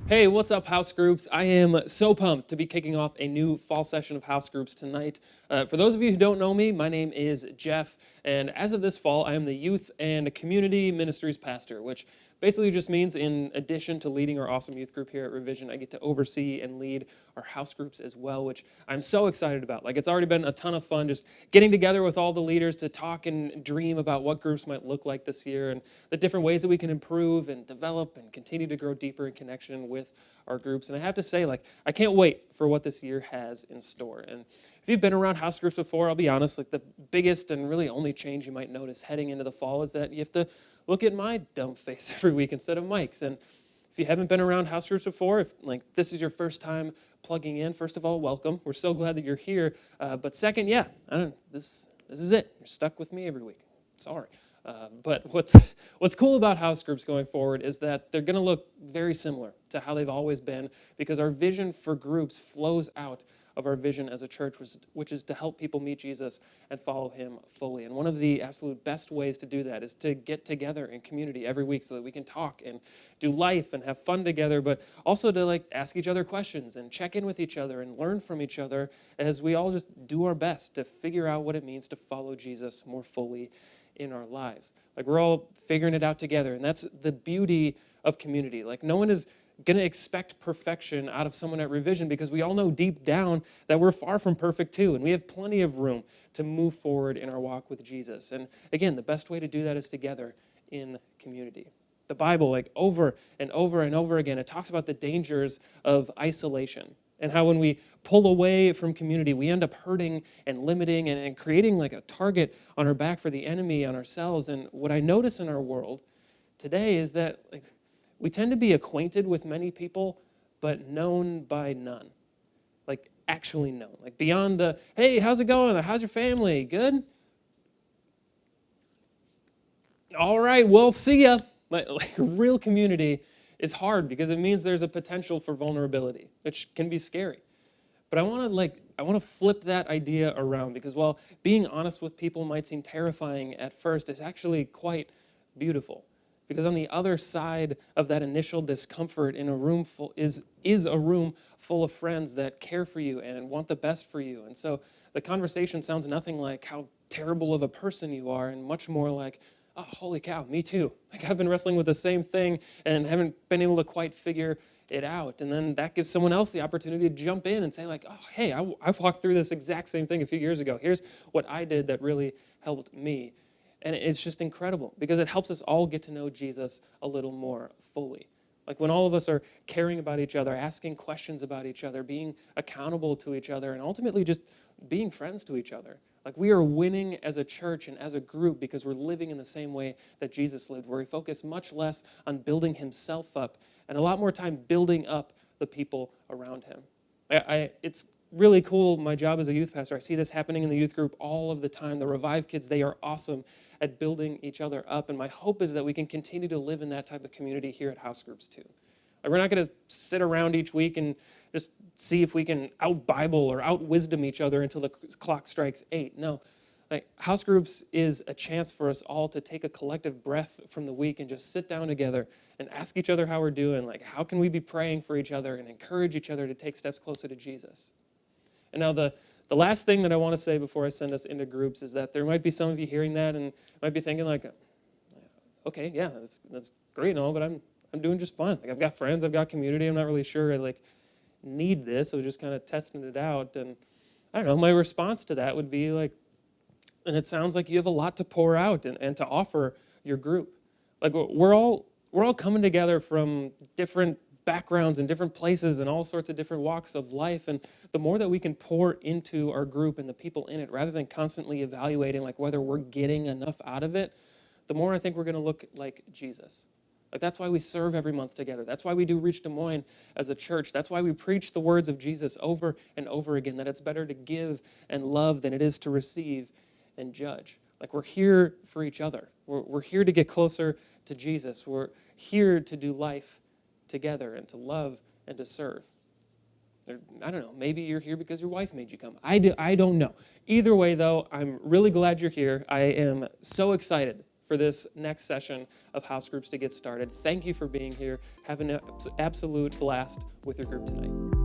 Hey, what's up, house groups? I am so pumped to be kicking off a new fall session of house groups tonight. For those of you who don't know me, my name is Jeff, and as of this fall, I am the youth and community ministries pastor, which basically just means in addition to leading our awesome youth group here at Revision, I get to oversee and lead our house groups as well, which I'm so excited about. Like, it's already been a ton of fun just getting together with all the leaders to talk and dream about what groups might look like this year and the different ways that we can improve and develop and continue to grow deeper in connection with our groups. And I have to say, like, I can't wait for what this year has in store. And if you've been around house groups before, I'll be honest, like, the biggest and really only change you might notice heading into the fall is that you have to look at my dumb face every week instead of Mike's. And if you haven't been around house groups before, if like this is your first time plugging in, first of all, welcome. We're so glad that you're here. But second, yeah, this is it. You're stuck with me every week. Sorry. But what's cool about house groups going forward is that they're going to look very similar to how they've always been, because our vision for groups flows out of our vision as a church, which is to help people meet Jesus and follow him fully. And one of the absolute best ways to do that is to get together in community every week so that we can talk and do life and have fun together, but also to like ask each other questions and check in with each other and learn from each other as we all just do our best to figure out what it means to follow Jesus more fully in our lives. Like, we're all figuring it out together, and that's the beauty of community. Like, no one is going to expect perfection out of someone at Revision, because we all know deep down that we're far from perfect too, and we have plenty of room to move forward in our walk with Jesus. And again, the best way to do that is together in community. The Bible, like, over and over and over again, it talks about the dangers of isolation and how when we pull away from community, we end up hurting and limiting and creating like a target on our back for the enemy, on ourselves. And what I notice in our world today is that like, we tend to be acquainted with many people, but known by none. Like, actually known. Like, beyond the, hey, how's it going? How's your family? Good? All right, well, see ya. Like real community is hard because it means there's a potential for vulnerability, which can be scary. But I want to flip that idea around, because while being honest with people might seem terrifying at first, it's actually quite beautiful. Because on the other side of that initial discomfort in a room full is a room full of friends that care for you and want the best for you. And so the conversation sounds nothing like how terrible of a person you are, and much more like, oh, holy cow, me too. Like, I've been wrestling with the same thing and haven't been able to quite figure it out. And then that gives someone else the opportunity to jump in and say like, oh, hey, I walked through this exact same thing a few years ago. Here's what I did that really helped me. And it's just incredible because it helps us all get to know Jesus a little more fully. Like, when all of us are caring about each other, asking questions about each other, being accountable to each other, and ultimately just being friends to each other. Like, we are winning as a church and as a group because we're living in the same way that Jesus lived, where he focused much less on building himself up and a lot more time building up the people around him. It's really cool. My job as a youth pastor, I see this happening in the youth group all of the time. The Revive kids, they are awesome at building each other up. And my hope is that we can continue to live in that type of community here at house groups too. Like, we're not going to sit around each week and just see if we can out-Bible or out-wisdom each other until the clock strikes 8. No, like, house groups is a chance for us all to take a collective breath from the week and just sit down together and ask each other how we're doing. Like, how can we be praying for each other and encourage each other to take steps closer to Jesus? And now the last thing that I want to say before I send us into groups is that there might be some of you hearing that and might be thinking like, okay, yeah, that's great and all, but I'm doing just fine. Like, I've got friends, I've got community. I'm not really sure I like need this. So just kind of testing it out. And I don't know, my response to that would be like, and it sounds like you have a lot to pour out and to offer your group. Like, we're all coming together from different backgrounds and different places and all sorts of different walks of life. And the more that we can pour into our group and the people in it, rather than constantly evaluating like whether we're getting enough out of it, the more I think we're going to look like Jesus. Like, that's why we serve every month together. That's why we do Reach Des Moines as a church. That's why we preach the words of Jesus over and over again, that it's better to give and love than it is to receive and judge. Like, we're here for each other. We're here to get closer to Jesus. We're here to do life together and to love and to serve. I don't know, maybe you're here because your wife made you come. I don't know. Either way, though, I'm really glad you're here. I am so excited for this next session of house groups to get started. Thank you for being here. Have an absolute blast with your group tonight.